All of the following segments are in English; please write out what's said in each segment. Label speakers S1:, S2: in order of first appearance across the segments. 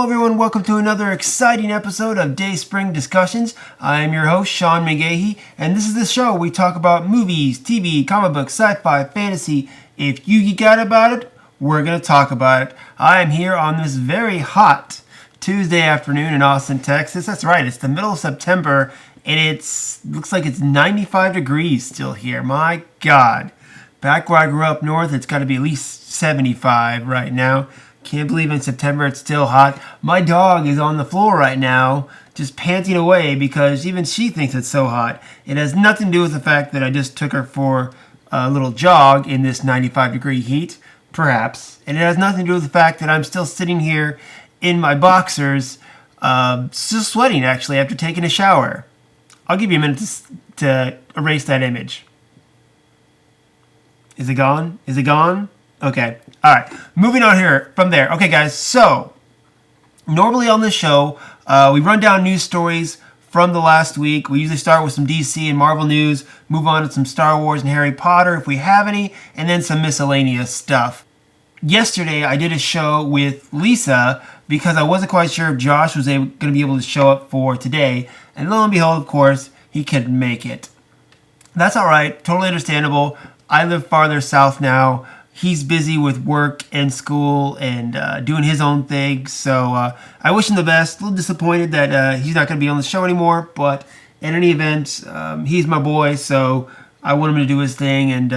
S1: everyone, welcome to another exciting episode of Dayspring Discussions. I am your host, Sean McGahee, and this is the show we talk about movies, TV, comic books, sci-fi, fantasy. If you geek out about it, we're going to talk about it. I am here on this very hot Tuesday afternoon in Austin, Texas. That's right, it's the middle of September, and looks like it's 95 degrees still here. My God. Back where I grew up north, it's got to be at least 75 right now. Can't believe in September it's still hot. My dog is on the floor right now, just panting away because even she thinks it's so hot. It has nothing to do with the fact that I just took her for a little jog in this 95 degree heat, perhaps. And it has nothing to do with the fact that I'm still sitting here in my boxers, still sweating actually after taking a shower. I'll give you a minute to erase that image. Is it gone? Is it gone? Okay. All right. Moving on here from there. Okay, guys. So, normally on this show, we run down news stories from the last week. We usually start with some DC and Marvel news, move on to some Star Wars and Harry Potter if we have any, and then some miscellaneous stuff. Yesterday, I did a show with Lisa because I wasn't quite sure if Josh was going to be able to show up for today. And lo and behold, of course, he couldn't make it. That's all right. Totally understandable. I live farther south now. He's busy with work and school and doing his own thing. So I wish him the best. A little disappointed that he's not going to be on the show anymore. But in any event, he's my boy. So I want him to do his thing and,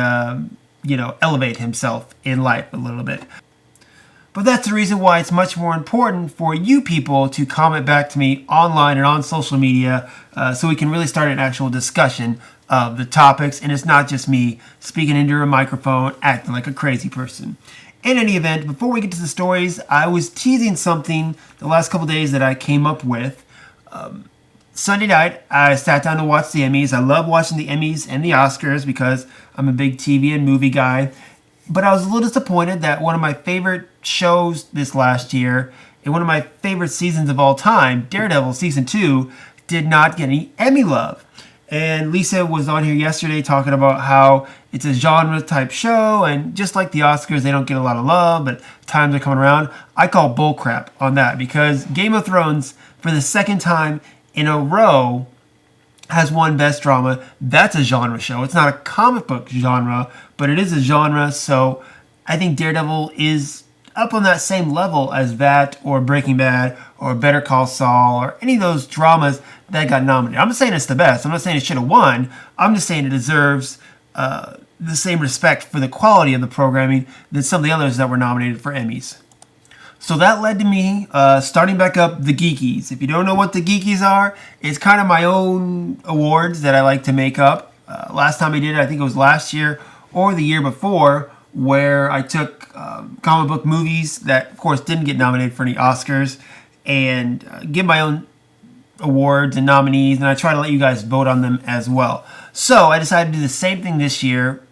S1: elevate himself in life a little bit. But that's the reason why it's much more important for you people to comment back to me online and on social media so we can really start an actual discussion of the topics, and it's not just me speaking into a microphone, acting like a crazy person. In any event, before we get to the stories, I was teasing something the last couple days that I came up with. Sunday night, I sat down to watch the Emmys. I love watching the Emmys and the Oscars because I'm a big TV and movie guy. But I was a little disappointed that one of my favorite shows this last year, and one of my favorite seasons of all time, Daredevil Season 2, did not get any Emmy love. And Lisa was on here yesterday talking about how it's a genre type show, and just like the Oscars, they don't get a lot of love, but times are coming around. I call bullcrap on that because Game of Thrones, for the second time in a row, has won Best Drama. That's a genre show. It's not a comic book genre, but it is a genre, so I think Daredevil is up on that same level as that or Breaking Bad or Better Call Saul or any of those dramas that got nominated. I'm not saying it's the best. I'm not saying it should have won. I'm just saying it deserves the same respect for the quality of the programming that some of the others that were nominated for Emmys. So that led to me starting back up the Geekys. If you don't know what the Geekys are, it's kind of my own awards that I like to make up. Last time I did it, I think it was last year or the year before, where I took comic book movies that, of course, didn't get nominated for any Oscars and give my own awards and nominees, and I try to let you guys vote on them as well. So I decided to do the same thing this year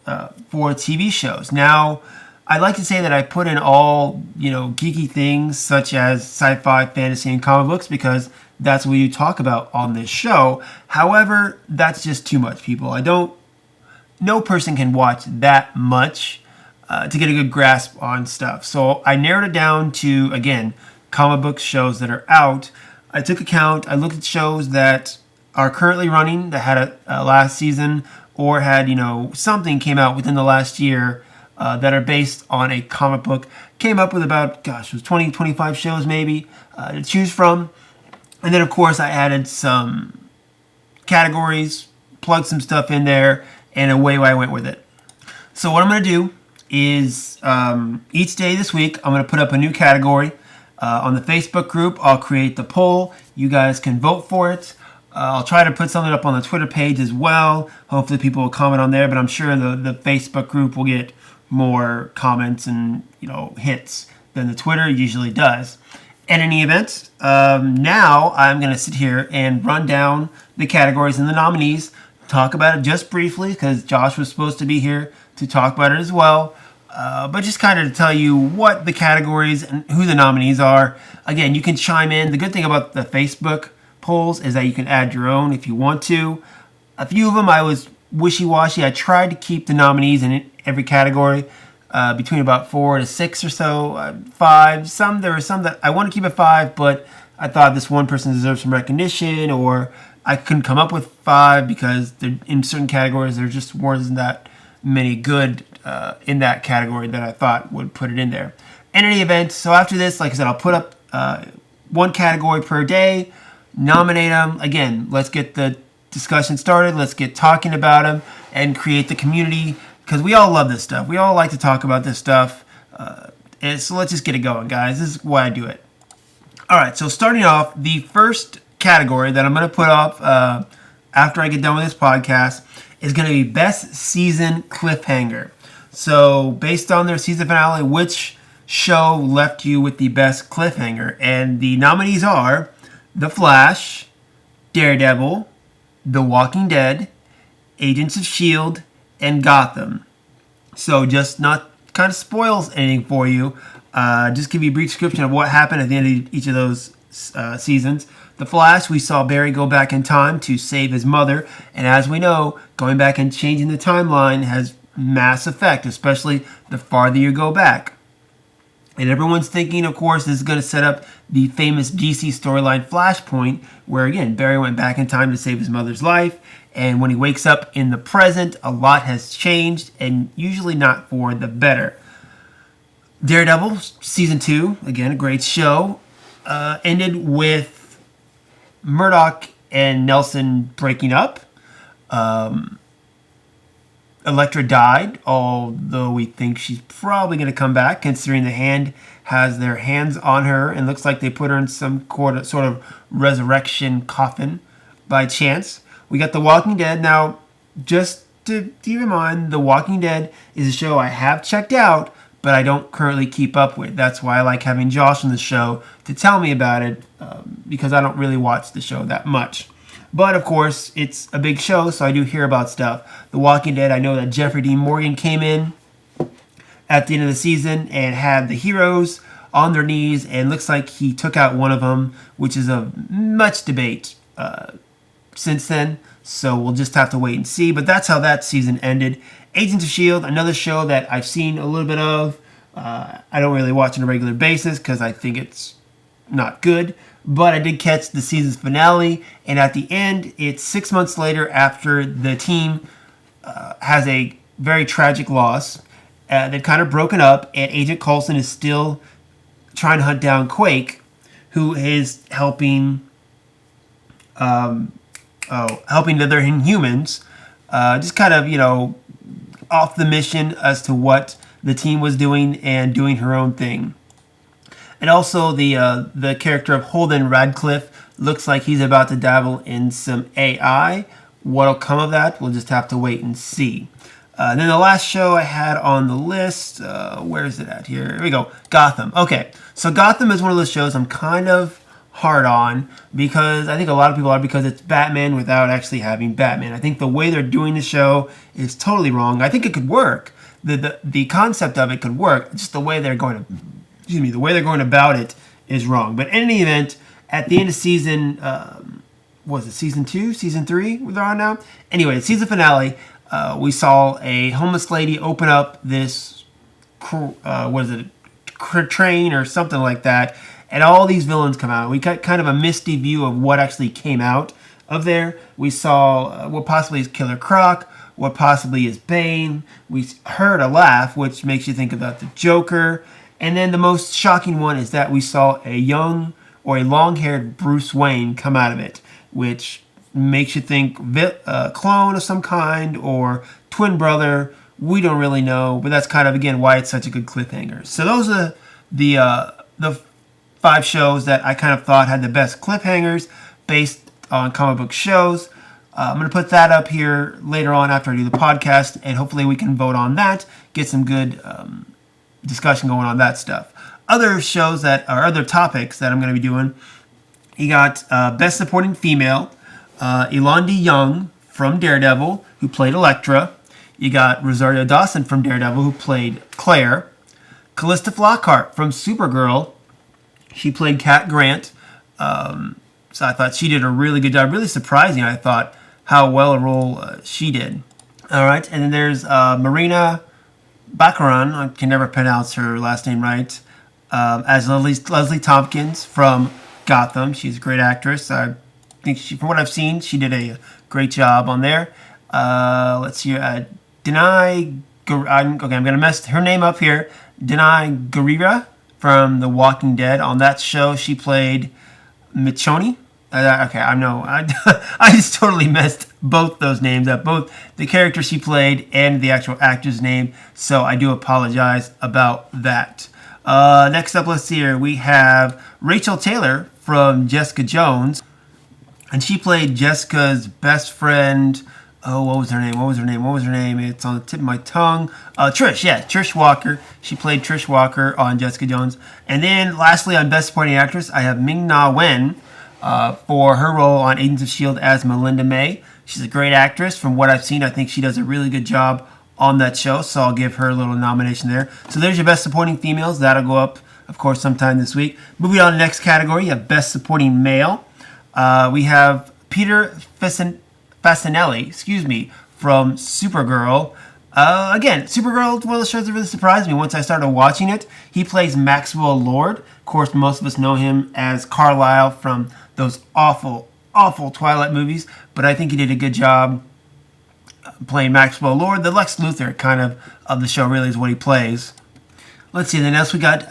S1: for TV shows. Now, I like to say that I put in all, geeky things such as sci-fi, fantasy, and comic books because that's what you talk about on this show. However, that's just too much, people. No person can watch that much to get a good grasp on stuff. So I narrowed it down to, again, comic book shows that are out. I took account, I looked at shows that are currently running, that had a last season, or had, something came out within the last year that are based on a comic book. Came up with about, it was 20, 25 shows maybe to choose from. And then, of course, I added some categories, plugged some stuff in there, and away I went with it. So what I'm going to do is each day this week, I'm going to put up a new category. On the Facebook group, I'll create the poll. You guys can vote for it. I'll try to put something up on the Twitter page as well. Hopefully people will comment on there, but I'm sure the Facebook group will get more comments and hits than the Twitter usually does. In any event, now I'm going to sit here and run down the categories and the nominees, talk about it just briefly because Josh was supposed to be here to talk about it as well. But just kind of to tell you what the categories and who the nominees are. Again, you can chime in. The good thing about the Facebook polls is that you can add your own if you want to. A few of them I was wishy-washy. I tried to keep the nominees in every category. between about 4 to 6 or so, 5. There were some that I want to keep at 5, but I thought this one person deserves some recognition, or I couldn't come up with 5 because in certain categories there just weren't that many good in that category that I thought would put it in there. In any event, so after this, like I said, I'll put up one category per day, nominate them. Again, let's get the discussion started. Let's get talking about them and create the community, because we all love this stuff. We all like to talk about this stuff. And so let's just get it going, guys. This is why I do it. All right, so starting off, the first category that I'm going to put up after I get done with this podcast is going to be Best Season Cliffhanger. So based on their season finale, which show left you with the best cliffhanger? And the nominees are The Flash, Daredevil, The Walking Dead, Agents of S.H.I.E.L.D., and Gotham. So just not kind of spoils anything for you. Just give you a brief description of what happened at the end of each of those seasons. The Flash, we saw Barry go back in time to save his mother. And as we know, going back and changing the timeline has mass effect, especially the farther you go back. And everyone's thinking, of course, this is going to set up the famous DC storyline Flashpoint, where, again, Barry went back in time to save his mother's life. And when he wakes up in the present, a lot has changed, and usually not for the better. Daredevil, Season 2, again, a great show, ended with Murdoch and Nelson breaking up. Elektra died, although we think she's probably going to come back, considering the Hand has their hands on her and looks like they put her in some sort of resurrection coffin by chance. We got The Walking Dead. Now, just to keep in mind, The Walking Dead is a show I have checked out, but I don't currently keep up with. That's why I like having Josh on the show to tell me about it, because I don't really watch the show that much. But, of course, it's a big show, so I do hear about stuff. The Walking Dead, I know that Jeffrey Dean Morgan came in at the end of the season and had the heroes on their knees, and looks like he took out one of them, which is of much debate since then. So we'll just have to wait and see. But that's how that season ended. Agents of S.H.I.E.L.D., another show that I've seen a little bit of. I don't really watch on a regular basis because I think it's not good. But I did catch the season's finale, and at the end, it's 6 months later after the team has a very tragic loss. They've kind of broken up, and Agent Coulson is still trying to hunt down Quake, who is helping the other Inhumans, just kind of, off the mission as to what the team was doing and doing her own thing. And also the character of Holden Radcliffe looks like he's about to dabble in some AI. What'll come of that, we'll just have to wait and see. Then the last show I had on the list, where is it at here? Here we go, Gotham. Okay, so Gotham is one of those shows I'm kind of hard on, because I think a lot of people are, because it's Batman without actually having Batman. I think the way they're doing the show is totally wrong. I think it could work. The concept of it could work. Just the way they're going about it is wrong. But in any event, at the end of season, was it season 2, season 3 they're on now? Anyway, season finale, we saw a homeless lady open up this, train or something like that, and all these villains come out. We got kind of a misty view of what actually came out of there. We saw what possibly is Killer Croc, what possibly is Bane. We heard a laugh, which makes you think about the Joker. And then the most shocking one is that we saw a young or a long-haired Bruce Wayne come out of it, which makes you think clone of some kind or twin brother. We don't really know, but that's kind of, again, why it's such a good cliffhanger. So those are the 5 shows that I kind of thought had the best cliffhangers based on comic book shows. I'm going to put that up here later on after I do the podcast, and hopefully we can vote on that, get some good discussion going on that stuff. Other shows that are other topics that I'm going to be doing, you got Best Supporting Female, Elondie Young from Daredevil, who played Elektra. You got Rosario Dawson from Daredevil, who played Claire. Callista Flockhart from Supergirl, she played Cat Grant. So I thought she did a really good job, really surprising, I thought, how well a role she did. All right, and then there's Marina Baccarin, I can never pronounce her last name right, as Leslie Tompkins from Gotham. She's a great actress. I think from what I've seen, she did a great job on there. Let's see. Denai. I'm going to mess her name up here. Denai Guerrera from The Walking Dead. On that show, she played Michonne. Okay, I know. I just totally messed both those names up, both the character she played and the actual actor's name. So I do apologize about that. Next up, let's see here. We have Rachel Taylor from Jessica Jones, and she played Jessica's best friend. Oh, what was her name? It's on the tip of my tongue. Trish Walker. She played Trish Walker on Jessica Jones. And then lastly, on Best Supporting Actress, I have Ming-Na Wen for her role on Agents of S.H.I.E.L.D. as Melinda May. She's a great actress. From what I've seen, I think she does a really good job on that show, so I'll give her a little nomination there. So there's your Best Supporting Females. That'll go up, of course, sometime this week. Moving on to the next category, you have Best Supporting Male. We have Peter Facinelli, from Supergirl. Again, Supergirl is one of the shows that really surprised me once I started watching it. He plays Maxwell Lord. Of course, most of us know him as Carlisle from those awful, awful Twilight movies, but I think he did a good job playing Maxwell Lord. The Lex Luthor kind of the show really is what he plays. Let's see, then else we got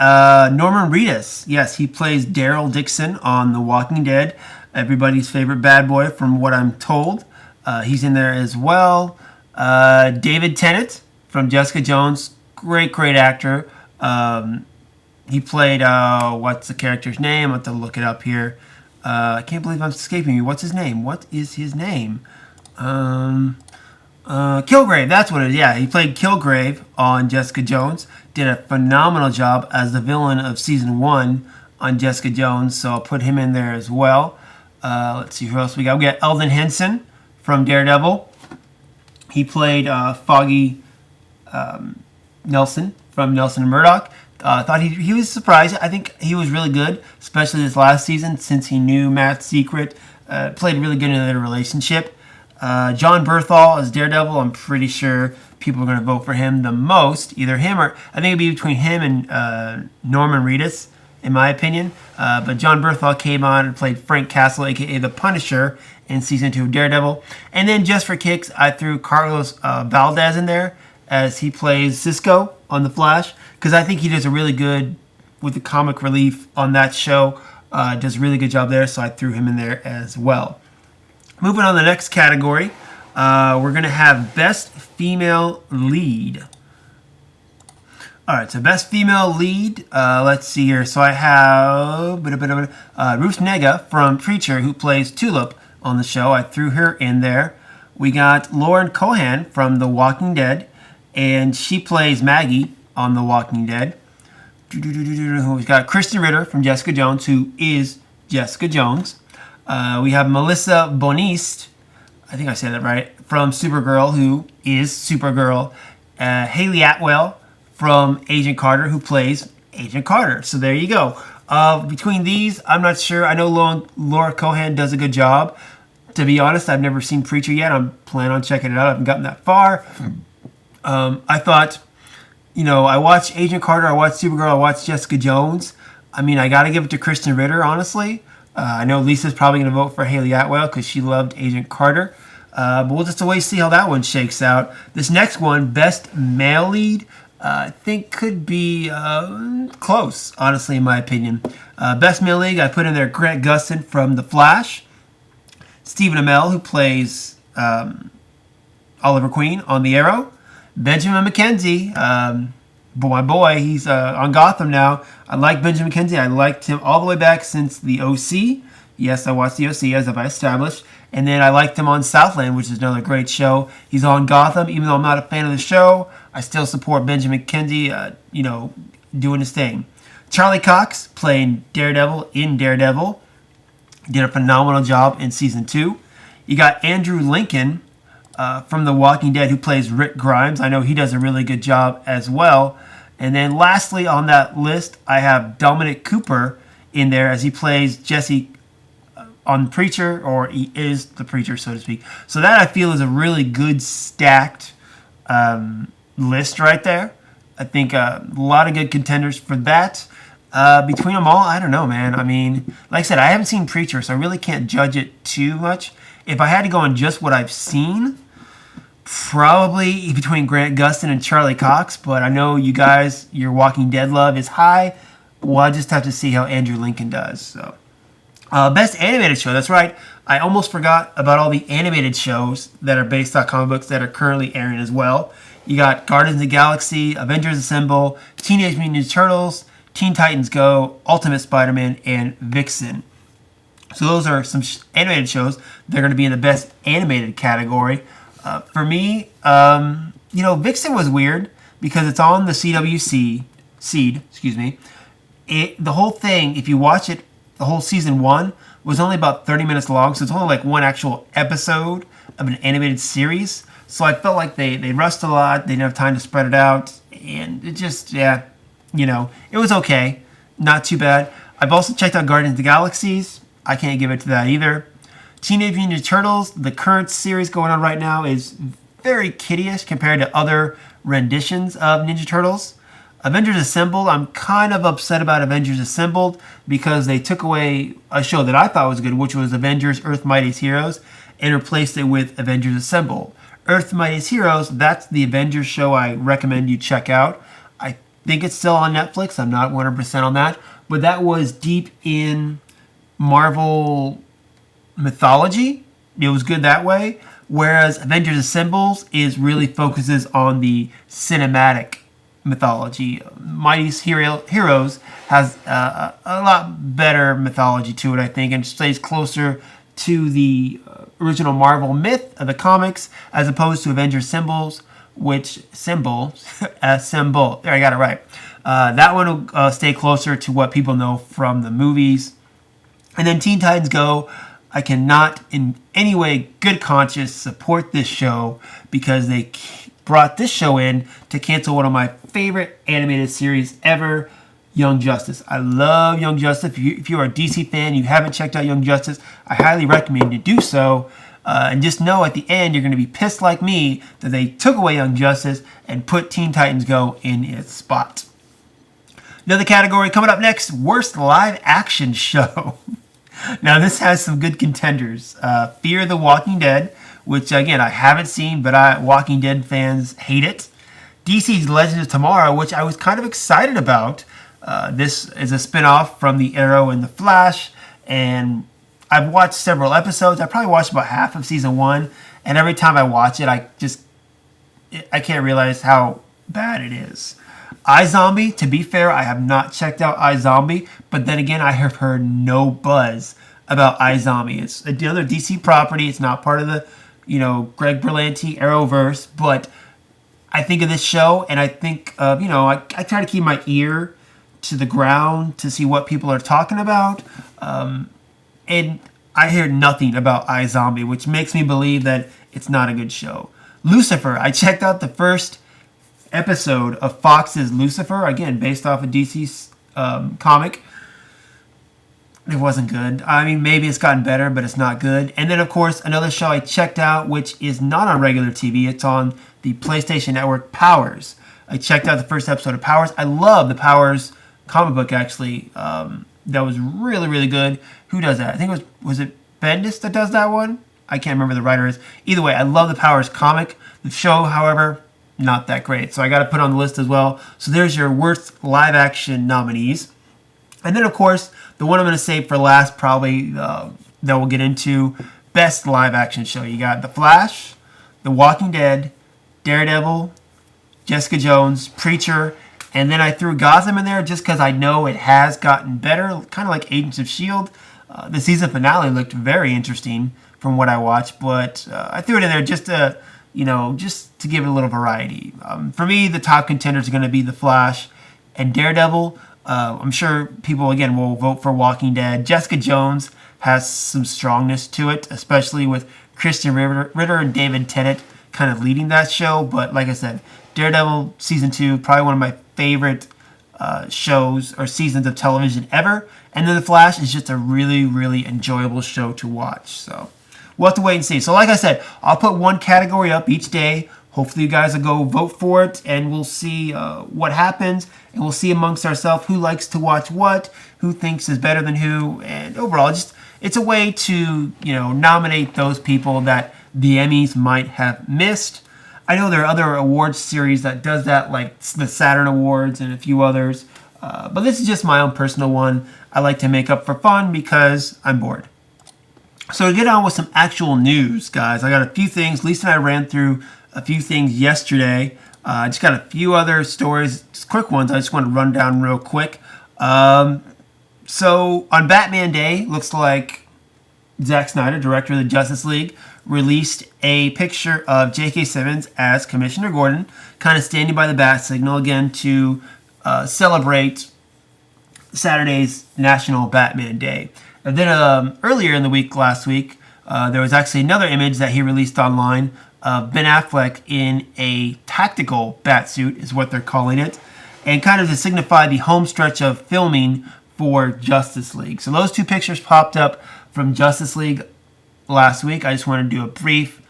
S1: Norman Reedus. Yes, he plays Daryl Dixon on The Walking Dead, everybody's favorite bad boy from what I'm told. He's in there as well. David Tennant from Jessica Jones, great actor. He played, what's the character's name? I have to look it up here. I can't believe I'm escaping me. What's his name? What is his name? Kilgrave, that's what it is. Yeah, he played Kilgrave on Jessica Jones. Did a phenomenal job as the villain of season 1 on Jessica Jones, so I'll put him in there as well. Let's see who else we got. We got Eldon Henson from Daredevil. He played Foggy Nelson from Nelson and Murdoch. Thought he was surprised. I think he was really good, especially this last season since he knew Matt's secret. Played really good in their relationship. John Berthal as Daredevil. I'm pretty sure people are going to vote for him the most. Either him or I think it'd be between him and Norman Reedus, in my opinion. But John Berthal came on and played Frank Castle, aka the Punisher, in season 2 of Daredevil. And then just for kicks, I threw Carlos Valdez in there as he plays Cisco on The Flash, because I think he does a really good with the comic relief on that show. Does a really good job there, so I threw him in there as well. Moving on to the next category, we're going to have Best Female Lead. All right, so Best Female Lead, let's see here. So I have Ruth Negga from Preacher, who plays Tulip on the show. I threw her in there. We got Lauren Cohan from The Walking Dead, and she plays Maggie on The Walking Dead. We've got Kristen Ritter from Jessica Jones, who is Jessica Jones. We have Melissa Boniste, I think I said that right, from Supergirl, who is Supergirl. Haley Atwell from Agent Carter, who plays Agent Carter. So there you go. Between these, I'm not sure. I know Laura Cohan does a good job. To be honest, I've never seen Preacher yet. I'm planning on checking it out. I haven't gotten that far. I thought, I watched Agent Carter, I watched Supergirl, I watched Jessica Jones. I mean, I got to give it to Kristen Ritter, honestly. I know Lisa's probably going to vote for Haley Atwell because she loved Agent Carter. But we'll just wait to see how that one shakes out. This next one, Best Male Lead, I think could be close, honestly, in my opinion. Best Male Lead, I put in there Grant Gustin from The Flash. Stephen Amell, who plays Oliver Queen on The Arrow. Benjamin McKenzie, my boy, he's on Gotham now. I like Benjamin McKenzie. I liked him all the way back since the OC. Yes, I watched the OC, as I established. And then I liked him on Southland, which is another great show. He's on Gotham. Even though I'm not a fan of the show, I still support Benjamin McKenzie, doing his thing. Charlie Cox, playing Daredevil in Daredevil. Did a phenomenal job in Season 2. You got Andrew Lincoln from The Walking Dead, who plays Rick Grimes. I know he does a really good job as well. And then lastly on that list, I have Dominic Cooper in there as he plays Jesse on Preacher, or he is the Preacher, so to speak. So that I feel is a really good stacked list right there. I think a lot of good contenders for that. Between them all, I don't know, man. I mean, like I said, I haven't seen Preacher, so I really can't judge it too much. If I had to go on just what I've seen, probably between Grant Gustin and Charlie Cox, but I know you guys, your Walking Dead love is high. Well, I'll just have to see how Andrew Lincoln does. So, best animated show. That's right. I almost forgot about all the animated shows that are based on comic books that are currently airing as well. You got Guardians of the Galaxy, Avengers Assemble, Teenage Mutant Ninja Turtles, Teen Titans Go, Ultimate Spider-Man, and Vixen. So those are some animated shows. They're going to be in the best animated category. For me, Vixen was weird because it's on the CWC seed. Excuse me. The whole thing, if you watch it, the whole season 1 was only about 30 minutes long, so it's only like one actual episode of an animated series. So I felt like they rushed a lot. They didn't have time to spread it out, and it just it was okay, not too bad. I've also checked out Guardians of the Galaxies. I can't give it to that either. Teenage Mutant Ninja Turtles, the current series going on right now, is very kiddie-ish compared to other renditions of Ninja Turtles. Avengers Assembled, I'm kind of upset about Avengers Assembled because they took away a show that I thought was good, which was Avengers Earth Mightiest Heroes, and replaced it with Avengers Assemble. Earth Mightiest Heroes, that's the Avengers show I recommend you check out. I think it's still on Netflix. I'm not 100% on that. But that was deep in Marvel mythology. It was good that way. Whereas Avengers Assembles really focuses on the cinematic mythology. Mightiest Heroes has a lot better mythology to it, I think, and stays closer to the original Marvel myth of the comics as opposed to Avengers Assemble. There, I got it right. That one will stay closer to what people know from the movies. And then Teen Titans Go, I cannot in any way good conscience support this show because they brought this show in to cancel one of my favorite animated series ever, Young Justice. I love Young Justice. If you are a DC fan, you haven't checked out Young Justice, I highly recommend you do so. And just know at the end you're going to be pissed like me that they took away Young Justice and put Teen Titans Go in its spot. Another category coming up next, Worst Live Action Show. Now this has some good contenders. Fear the Walking Dead, which again I haven't seen, but Walking Dead fans hate it. DC's Legends of Tomorrow, which I was kind of excited about. This is a spin-off from the Arrow and the Flash, and I've watched several episodes. I probably watched about half of season 1, and every time I watch it, I can't realize how bad it is. iZombie, to be fair, I have not checked out iZombie, but then again, I have heard no buzz about iZombie. It's another DC property. It's not part of the, Greg Berlanti Arrowverse, but I think of this show, and I think, I try to keep my ear to the ground to see what people are talking about, and I hear nothing about iZombie, which makes me believe that it's not a good show. Lucifer, I checked out the first episode of Fox's Lucifer, again, based off a DC's comic. It wasn't good. I mean, maybe it's gotten better, but it's not good. And then, of course, another show I checked out, which is not on regular TV. It's on the PlayStation Network, Powers. I checked out the first episode of Powers. I love the Powers comic book, actually. That was really, really good. Who does that? I think was it Bendis that does that one? I can't remember who the writer is. Either way, I love the Powers comic. The show, however, not that great. So I got to put on the list as well. So there's your worst live action nominees. And then, of course, the one I'm going to save for last, probably, that we'll get into, best live action show. You got The Flash, The Walking Dead, Daredevil, Jessica Jones, Preacher, and then I threw Gotham in there just because I know it has gotten better, kind of like Agents of S.H.I.E.L.D. The season finale looked very interesting from what I watched, but I threw it in there just to give it a little variety. For me, the top contenders are going to be The Flash and Daredevil. I'm sure people, again, will vote for Walking Dead. Jessica Jones has some strongness to it, especially with Christian Ritter and David Tennant kind of leading that show. But like I said, Daredevil Season 2, probably one of my favorite shows or seasons of television ever. And then The Flash is just a really, really enjoyable show to watch. So we'll have to wait and see. So like I said, I'll put one category up each day. Hopefully you guys will go vote for it, and we'll see what happens, and we'll see amongst ourselves who likes to watch what, who thinks is better than who, and overall, just it's a way to, nominate those people that the Emmys might have missed. I know there are other awards series that does that, like the Saturn Awards and a few others, but this is just my own personal one. I like to make up for fun because I'm bored. So to get on with some actual news, guys, I got a few things. Lisa and I ran through a few things yesterday. I just got a few other stories, just quick ones. I just want to run down real quick. So on Batman Day, looks like Zach Snyder, director of the Justice League, released a picture of J.K. Simmons as Commissioner Gordon, kind of standing by the bat signal again to celebrate Saturday's National Batman Day. And then earlier in the week, last week, there was actually another image that he released online of Ben Affleck in a tactical batsuit, is what they're calling it, and kind of to signify the home stretch of filming for Justice League. So those two pictures popped up from Justice League last week. I just want to do a brief,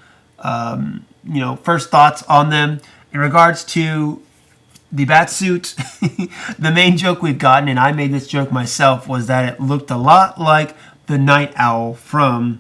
S1: first thoughts on them. In regards to the batsuit, the main joke we've gotten, and I made this joke myself, was that it looked a lot like the Night Owl from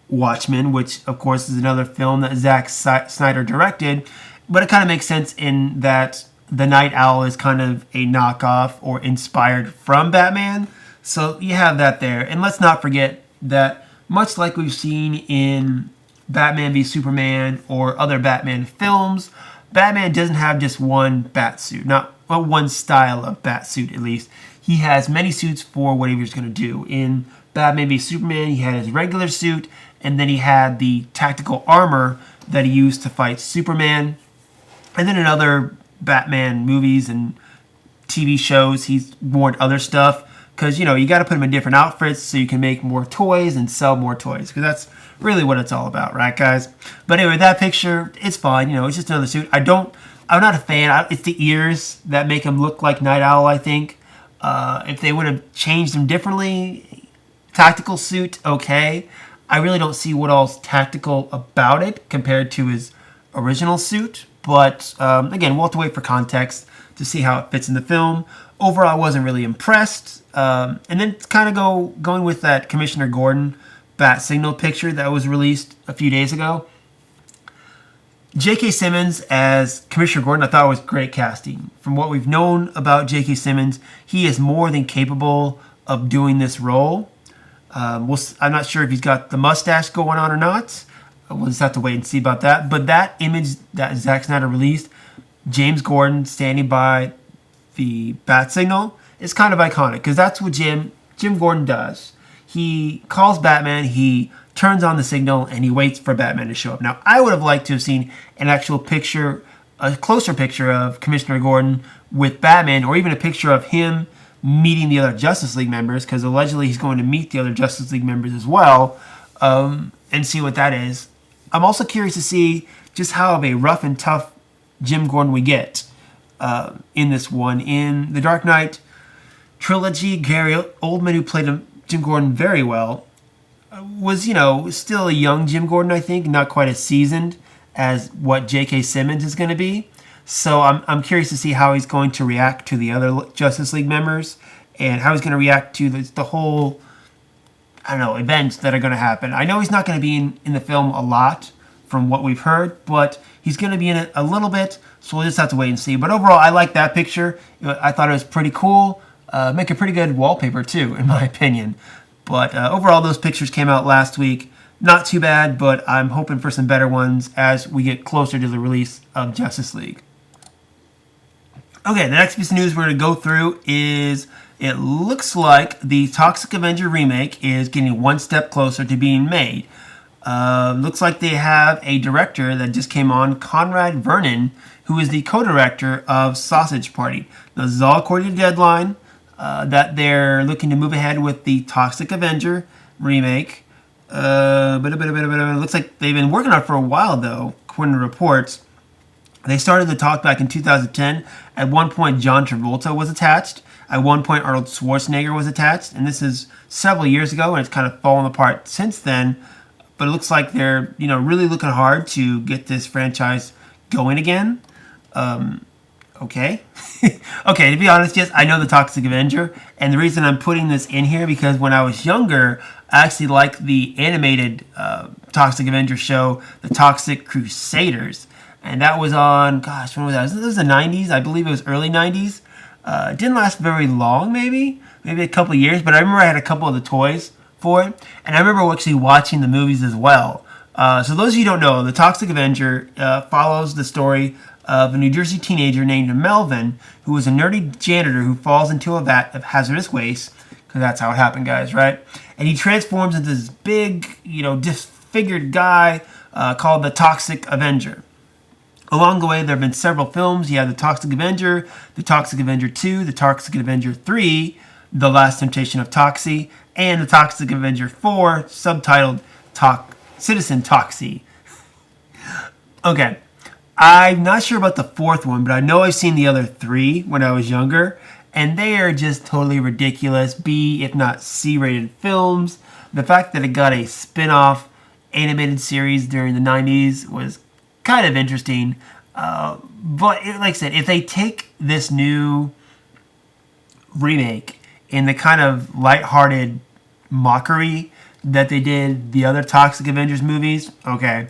S1: Watchmen, which of course is another film that Zack Snyder directed, but it kind of makes sense in that the Night Owl is kind of a knockoff or inspired from Batman. So you have that there. And let's not forget that much like we've seen in Batman v Superman or other Batman films, Batman doesn't have just one batsuit, not one style of batsuit at least. He has many suits for whatever he's going to do. In Batman v Superman, he had his regular suit, and then he had the tactical armor that he used to fight Superman. And then in other Batman movies and TV shows, he's worn other stuff because, you got to put him in different outfits so you can make more toys and sell more toys, because that's really what it's all about, right, guys? But anyway, that picture, it's fine. It's just another suit. I'm not a fan. It's the ears that make him look like Night Owl, I think. If they would have changed him differently, tactical suit, okay. I really don't see what all's tactical about it compared to his original suit. But again, we'll have to wait for context to see how it fits in the film. Overall, I wasn't really impressed. And then kind of going with that Commissioner Gordon bat signal picture that was released a few days ago. J.K. Simmons as Commissioner Gordon, I thought was great casting. From what we've known about J.K. Simmons, he is more than capable of doing this role. I'm not sure if he's got the mustache going on or not. We'll just have to wait and see about that. But that image that Zack Snyder released, James Gordon standing by the bat signal, is kind of iconic because that's what Jim Gordon does. He calls Batman, he turns on the signal, and he waits for Batman to show up. Now, I would have liked to have seen an actual picture, a closer picture of Commissioner Gordon with Batman, or even a picture of him meeting the other Justice League members, because allegedly he's going to meet the other Justice League members as well, and see what that is. I'm also curious to see just how of a rough and tough Jim Gordon we get in this one. In the Dark Knight trilogy, Gary Oldman, who played Jim Gordon very well, was, still a young Jim Gordon, I think, not quite as seasoned as what J.K. Simmons is going to be. So I'm curious to see how he's going to react to the other Justice League members and how he's going to react to the whole, events that are going to happen. I know he's not going to be in the film a lot from what we've heard, but he's going to be in it a little bit, so we'll just have to wait and see. But overall, I like that picture. I thought it was pretty cool. Make a pretty good wallpaper, too, in my opinion. But overall, those pictures came out last week. Not too bad, but I'm hoping for some better ones as we get closer to the release of Justice League. Okay, the next piece of news we're going to go through is it looks like the Toxic Avenger remake is getting one step closer to being made. Looks like they have a director that just came on, Conrad Vernon, who is the co-director of Sausage Party. Now, this is all according to Deadline, that they're looking to move ahead with the Toxic Avenger remake. It looks like they've been working on it for a while, though, according to reports. They started the talk back in 2010. At one point, John Travolta was attached. At one point, Arnold Schwarzenegger was attached. And this is several years ago, and it's kind of fallen apart since then. But it looks like they're, really looking hard to get this franchise going again. Okay. Okay, to be honest, yes, I know the Toxic Avenger, and the reason I'm putting this in here because when I was younger, I actually liked the animated Toxic Avenger show, The Toxic Crusaders, and that was on, gosh, when was that? It was the 90s, I believe it was early 90s. It didn't last very long, maybe a couple of years, but I remember I had a couple of the toys for it, and I remember actually watching the movies as well. So those of you who don't know, the Toxic Avenger follows the story of a New Jersey teenager named Melvin, who was a nerdy janitor who falls into a vat of hazardous waste, because that's how it happened, guys, right? And he transforms into this big, disfigured guy called the Toxic Avenger. Along the way, there have been several films. You have the Toxic Avenger, the Toxic Avenger 2, the Toxic Avenger 3, The Last Temptation of Toxie, and the Toxic Avenger 4, subtitled Citizen Toxie. Okay. I'm not sure about the fourth one, but I know I've seen the other three when I was younger, and they are just totally ridiculous B, if not C-rated films. The fact that it got a spin-off animated series during the 90s was kind of interesting. But like I said, if they take this new remake in the kind of lighthearted mockery that they did the other Toxic Avengers movies, okay.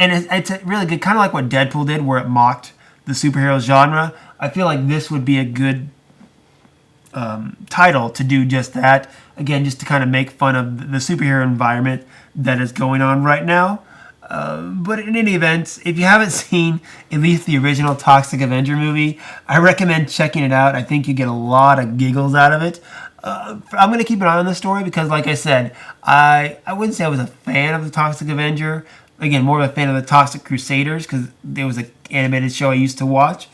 S1: And it's really good, kind of like what Deadpool did, where it mocked the superhero genre. I feel like this would be a good title to do just that. Again, just to kind of make fun of the superhero environment that is going on right now. But in any event, if you haven't seen at least the original Toxic Avenger movie, I recommend checking it out. I think you get a lot of giggles out of it. I'm going to keep an eye on the story because, like I said, I wouldn't say I was a fan of the Toxic Avenger. Again, more of a fan of the Toxic Crusaders because there was an animated show I used to watch.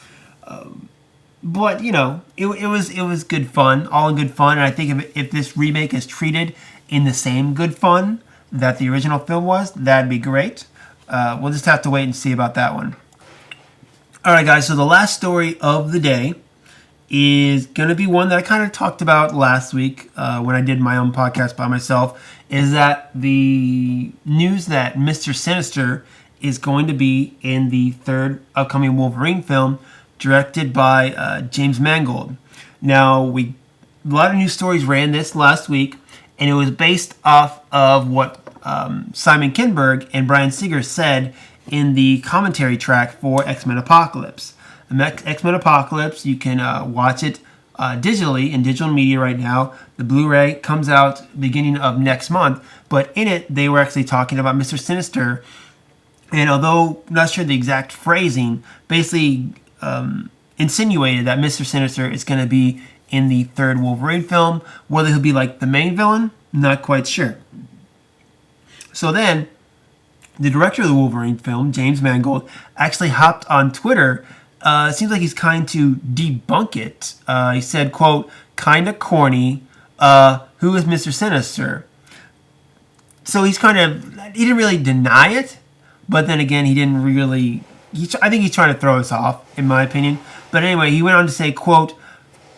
S1: But it was good fun, all in good fun. And I think if this remake is treated in the same good fun that the original film was, that'd be great. We'll just have to wait and see about that one. All right, guys. So the last story of the day is going to be one that I kind of talked about last week when I did my own podcast by myself, is that the news that Mr. Sinister is going to be in the third upcoming Wolverine film directed by James Mangold. Now, a lot of news stories ran this last week, and it was based off of what Simon Kinberg and Bryan Singer said in the commentary track for X-Men Apocalypse. X-Men Apocalypse, you can watch it digitally in digital media right now. The Blu-ray comes out beginning of next month, but in it they were actually talking about Mr. Sinister, and although I'm not sure the exact phrasing, basically insinuated that Mr. Sinister is going to be in the third Wolverine film. Whether he'll be like the main villain, not quite sure. So then, the director of the Wolverine film, James Mangold, actually hopped on Twitter. It seems like he's kind to debunk it. He said, quote, "Kinda corny. Who is Mr. Sinister?" So he didn't really deny it, but then again, he didn't really, I think he's trying to throw us off, in my opinion. But anyway, he went on to say, quote,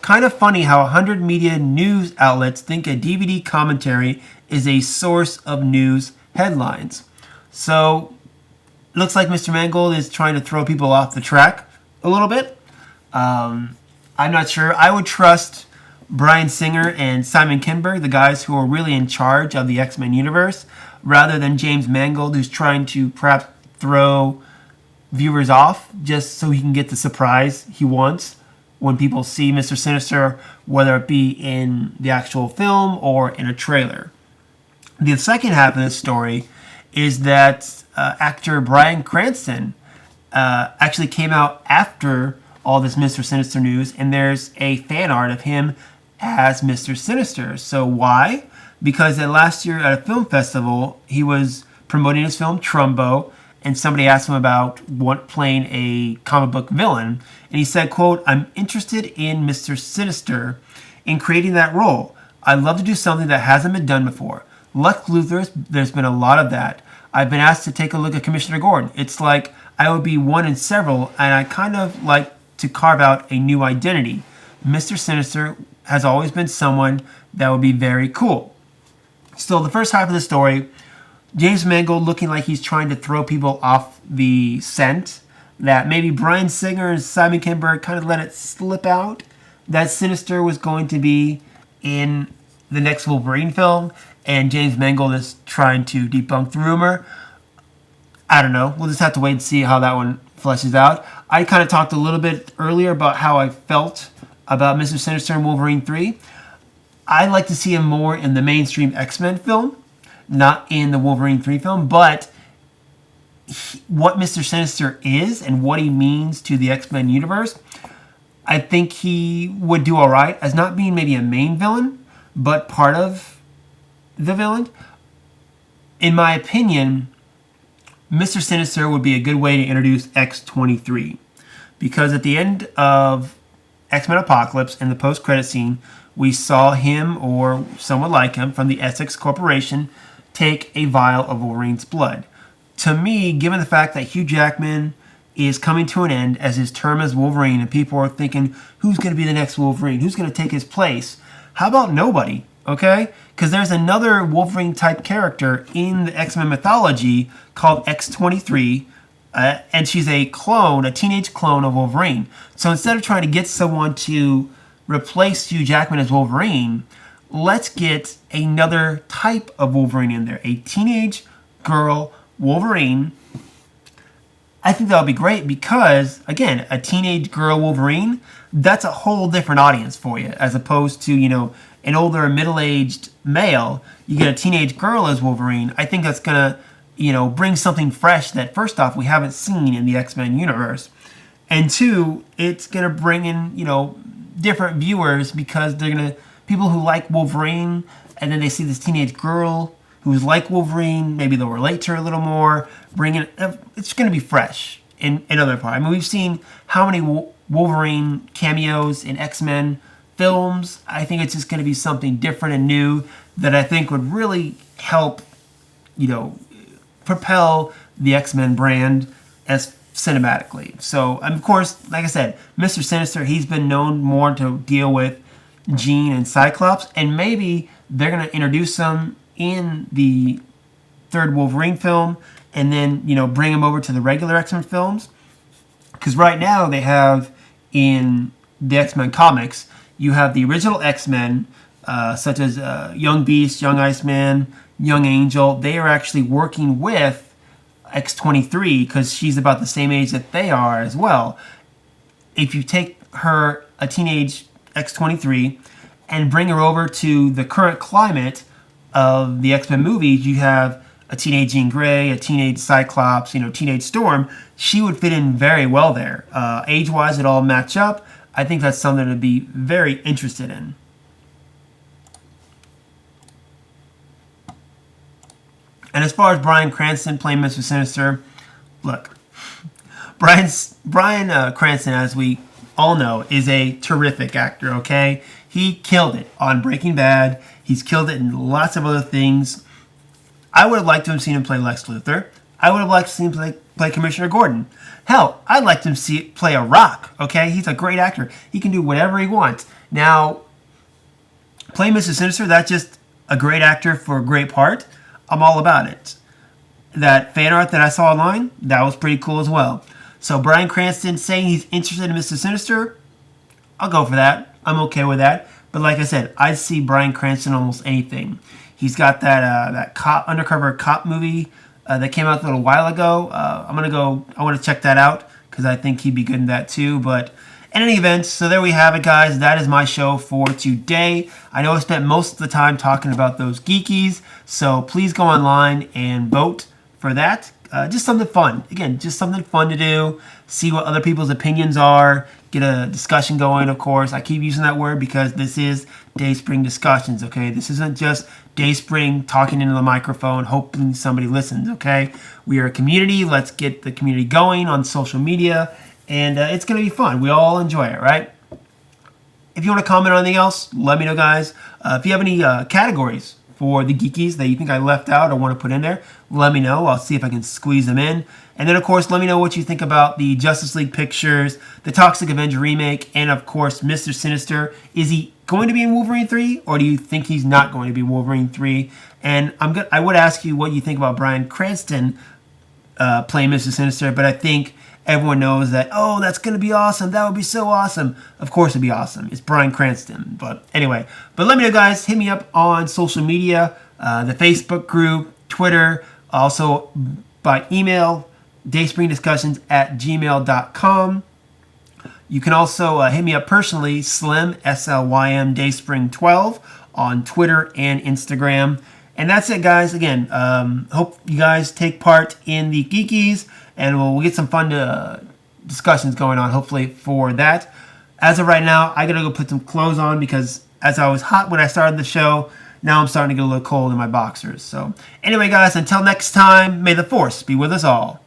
S1: "Kind of funny how 100 media news outlets think a DVD commentary is a source of news headlines." So, looks like Mr. Mangold is trying to throw people off the track a little bit. I'm not sure. I would trust Bryan Singer and Simon Kinberg, the guys who are really in charge of the X-Men universe, rather than James Mangold, who's trying to perhaps throw viewers off just so he can get the surprise he wants when people see Mr. Sinister, whether it be in the actual film or in a trailer. The second half of this story is that actor Bryan Cranston actually came out after all this Mr. Sinister news, and there's a fan art of him as Mr. Sinister. So why? Because last year at a film festival, he was promoting his film Trumbo, and somebody asked him about playing a comic book villain, and he said, quote, "I'm interested in Mr. Sinister in creating that role. I'd love to do something that hasn't been done before. Lex Luthor, there's been a lot of that. I've been asked to take a look at Commissioner Gordon. It's like I would be one in several, and I kind of like to carve out a new identity. Mr. Sinister has always been someone that would be very cool." So the first half of the story, James Mangold looking like he's trying to throw people off the scent that maybe Bryan Singer and Simon Kinberg kind of let it slip out that Sinister was going to be in the next Wolverine film, and James Mangold is trying to debunk the rumor. I don't know. We'll just have to wait and see how that one fleshes out. I kind of talked a little bit earlier about how I felt about Mr. Sinister in Wolverine 3. I'd like to see him more in the mainstream X-Men film, not in the Wolverine 3 film, but what Mr. Sinister is and what he means to the X-Men universe, I think he would do all right as not being maybe a main villain, but part of the villain. In my opinion, Mr. Sinister would be a good way to introduce X-23, because at the end of X-Men Apocalypse in the post-credit scene, we saw him or someone like him from the Essex Corporation take a vial of Wolverine's blood. To me, given the fact that Hugh Jackman is coming to an end as his term as Wolverine, and people are thinking, who's going to be the next Wolverine? Who's going to take his place? How about nobody? Okay? Because there's another Wolverine-type character in the X-Men mythology called X-23, and she's a clone, a teenage clone of Wolverine. So instead of trying to get someone to replace Hugh Jackman as Wolverine, let's get another type of Wolverine in there, a teenage girl Wolverine. I think that would be great because, again, a teenage girl Wolverine, that's a whole different audience for you, as opposed to, an older middle-aged male. You get a teenage girl as Wolverine. I think that's going to, bring something fresh that, first off, we haven't seen in the X-Men universe. And two, it's going to bring in, different viewers because they're going to, people who like Wolverine, and then they see this teenage girl who's like Wolverine, maybe they'll relate to her a little more, it's going to be fresh in other parts. I mean, we've seen how many Wolverine cameos in X-Men films. I think it's just going to be something different and new that I think would really help, propel the X-Men brand as cinematically. So, of course, like I said, Mr. Sinister, he's been known more to deal with Jean and Cyclops, and maybe they're going to introduce him in the third Wolverine film and then, bring him over to the regular X-Men films. Because right now they have in the X-Men comics, you have the original X-Men, such as Young Beast, Young Iceman, Young Angel. They are actually working with X-23 because she's about the same age that they are as well. If you take her, a teenage X-23, and bring her over to the current climate of the X-Men movies, you have a teenage Jean Grey, a teenage Cyclops, teenage Storm. She would fit in very well there. Age-wise, it all match up. I think that's something to be very interested in. And as far as Bryan Cranston playing Mr. Sinister, look, Bryan Cranston, as we all know, is a terrific actor, okay? He killed it on Breaking Bad. He's killed it in lots of other things. I would have liked to have seen him play Lex Luthor. I would have liked to see him play Commissioner Gordon. Hell, I'd like to see play a Rock, okay? He's a great actor. He can do whatever he wants. Now, playing Mr. Sinister, that's just a great actor for a great part. I'm all about it. That fan art that I saw online, that was pretty cool as well. So Bryan Cranston saying he's interested in Mr. Sinister, I'll go for that. I'm okay with that. But like I said, I'd see Bryan Cranston almost anything. He's got that undercover cop movie that came out a little while ago. I want to check that out because I think he'd be good in that too. But in any event, so there we have it, guys. That is my show for today. I know I spent most of the time talking about those Geekies, so please go online and vote for that. Just something fun. Again, just something fun to do. See what other people's opinions are. Get a discussion going, of course. I keep using that word because this is Dayspring discussions, okay? This isn't just Dayspring talking into the microphone, hoping somebody listens, okay? We are a community. Let's get the community going on social media, and it's going to be fun. We all enjoy it, right? If you want to comment on anything else, let me know, guys. If you have any categories for the Geekies that you think I left out or want to put in there, let me know. I'll see if I can squeeze them in. And then, of course, let me know what you think about the Justice League pictures, the Toxic Avenger remake, and, of course, Mr. Sinister. Is he going to be in Wolverine 3, or do you think he's not going to be in Wolverine 3? And I would ask you what you think about Bryan Cranston play Mr. Sinister, but I think everyone knows that, oh, that's going to be awesome. That would be so awesome. Of course it'd be awesome. It's Bryan Cranston. But anyway, but let me know, guys. Hit me up on social media, the Facebook group, Twitter, also by email, dayspringdiscussions@gmail.com. You can also hit me up personally, Slim, SLYM Dayspring12 on Twitter and Instagram. And that's it, guys. Again, hope you guys take part in the Geekys, and we'll get some fun discussions going on, hopefully, for that. As of right now, I gotta go put some clothes on because as I was hot when I started the show, now I'm starting to get a little cold in my boxers. So anyway, guys, until next time, may the Force be with us all.